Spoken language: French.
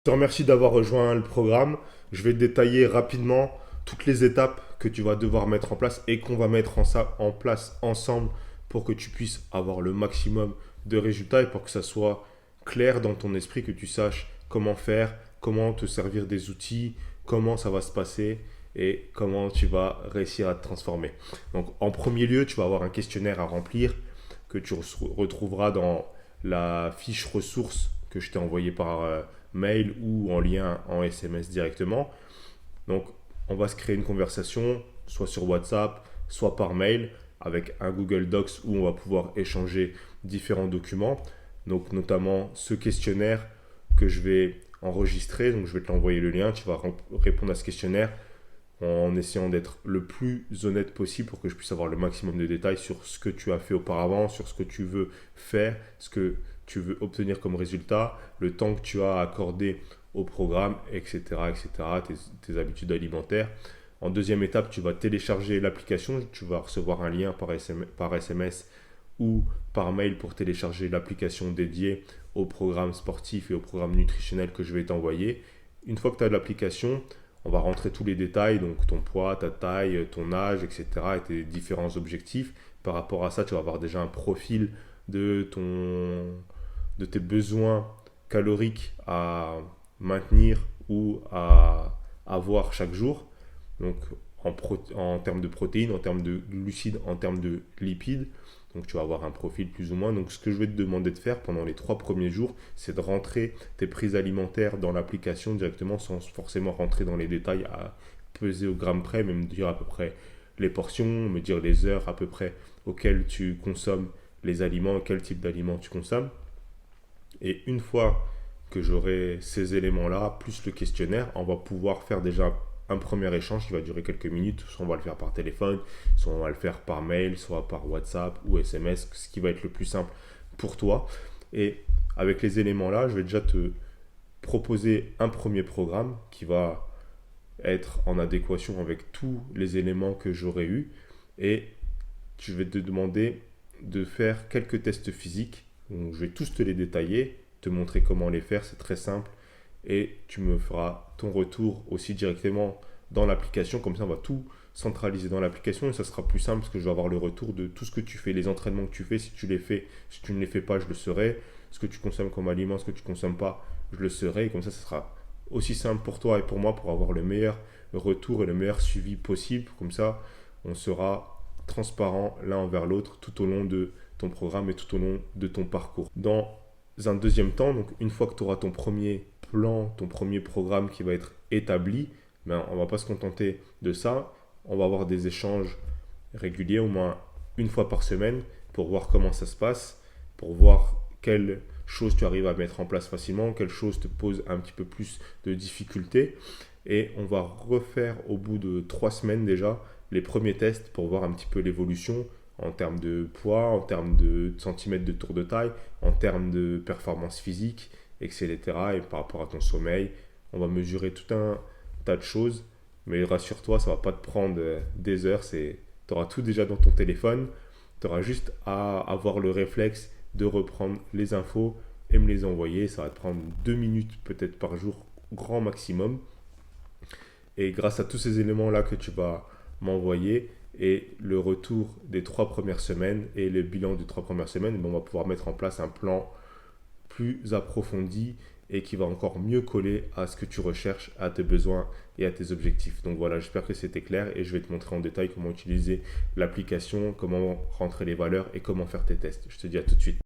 Je te remercie d'avoir rejoint le programme. Je vais détailler rapidement toutes les étapes que tu vas devoir mettre en place et qu'on va mettre en place ensemble pour que tu puisses avoir le maximum de résultats et pour que ça soit clair dans ton esprit, que tu saches comment faire, comment te servir des outils, comment ça va se passer et comment tu vas réussir à te transformer. Donc en premier lieu, tu vas avoir un questionnaire à remplir que tu retrouveras dans la fiche ressources que je t'ai envoyée par mail ou en lien en SMS directement. Donc, on va se créer une conversation, soit sur WhatsApp, soit par mail, avec un Google Docs où on va pouvoir échanger différents documents. Donc, notamment ce questionnaire que je vais enregistrer. Donc, je vais te l'envoyer le lien. Tu vas répondre à ce questionnaire en essayant d'être le plus honnête possible pour que je puisse avoir le maximum de détails sur ce que tu as fait auparavant, sur ce que tu veux faire, ce que tu veux obtenir comme résultat, le temps que tu as accordé au programme, etc., etc., tes habitudes alimentaires. En deuxième étape, tu vas télécharger l'application, tu vas recevoir un lien par SMS ou par mail pour télécharger l'application dédiée au programme sportif et au programme nutritionnel que je vais t'envoyer. Une fois que tu as l'application, on va rentrer tous les détails, donc ton poids, ta taille, ton âge, etc. et tes différents objectifs. Par rapport à ça, tu vas avoir déjà un profil de tes besoins caloriques à maintenir ou à avoir chaque jour. Donc en termes de protéines, en termes de glucides, en termes de lipides. Donc tu vas avoir un profil plus ou moins. Donc ce que je vais te demander de faire pendant les 3 premiers jours, c'est de rentrer tes prises alimentaires dans l'application directement sans forcément rentrer dans les détails à peser au gramme près, mais me dire à peu près les portions, me dire les heures à peu près auxquelles tu consommes les aliments, quel type d'aliments tu consommes. Et une fois que j'aurai ces éléments-là, plus le questionnaire, on va pouvoir faire déjà un premier échange qui va durer quelques minutes. Soit on va le faire par téléphone, soit on va le faire par mail, soit par WhatsApp ou SMS, ce qui va être le plus simple pour toi. Et avec les éléments-là, je vais déjà te proposer un premier programme qui va être en adéquation avec tous les éléments que j'aurai eus. Et je vais te demander de faire quelques tests physiques. Donc, je vais tous te les détailler, te montrer comment les faire, c'est très simple. Et tu me feras ton retour aussi directement dans l'application. Comme ça, on va tout centraliser dans l'application et ça sera plus simple parce que je vais avoir le retour de tout ce que tu fais, les entraînements que tu fais. Si tu les fais, si tu ne les fais pas, je le saurai. Ce que tu consommes comme aliment, ce que tu ne consommes pas, je le saurai. Et comme ça sera aussi simple pour toi et pour moi pour avoir le meilleur retour et le meilleur suivi possible. Comme ça, on sera transparent l'un envers l'autre tout au long de ton programme et tout au long de ton parcours. Dans un deuxième temps, donc une fois que tu auras ton premier plan, ton premier programme qui va être établi, ben, on ne va pas se contenter de ça. On va avoir des échanges réguliers, au moins une fois par semaine, pour voir comment ça se passe, pour voir quelles choses tu arrives à mettre en place facilement, quelles choses te posent un petit peu plus de difficultés. Et on va refaire au bout de 3 semaines déjà les premiers tests pour voir un petit peu l'évolution en termes de poids, en termes de centimètres de tour de taille, en termes de performance physique, etc. Et par rapport à ton sommeil, on va mesurer tout un tas de choses. Mais rassure-toi, ça ne va pas te prendre des heures. Tu auras tout déjà dans ton téléphone. Tu auras juste à avoir le réflexe de reprendre les infos et me les envoyer. Ça va te prendre 2 minutes peut-être par jour, grand maximum. Et grâce à tous ces éléments-là que tu vas m'envoyer et le retour des 3 premières semaines et le bilan des 3 premières semaines, on va pouvoir mettre en place un plan plus approfondi et qui va encore mieux coller à ce que tu recherches, à tes besoins et à tes objectifs. Donc voilà, j'espère que c'était clair et je vais te montrer en détail comment utiliser l'application, comment rentrer les valeurs et comment faire tes tests. Je te dis à tout de suite.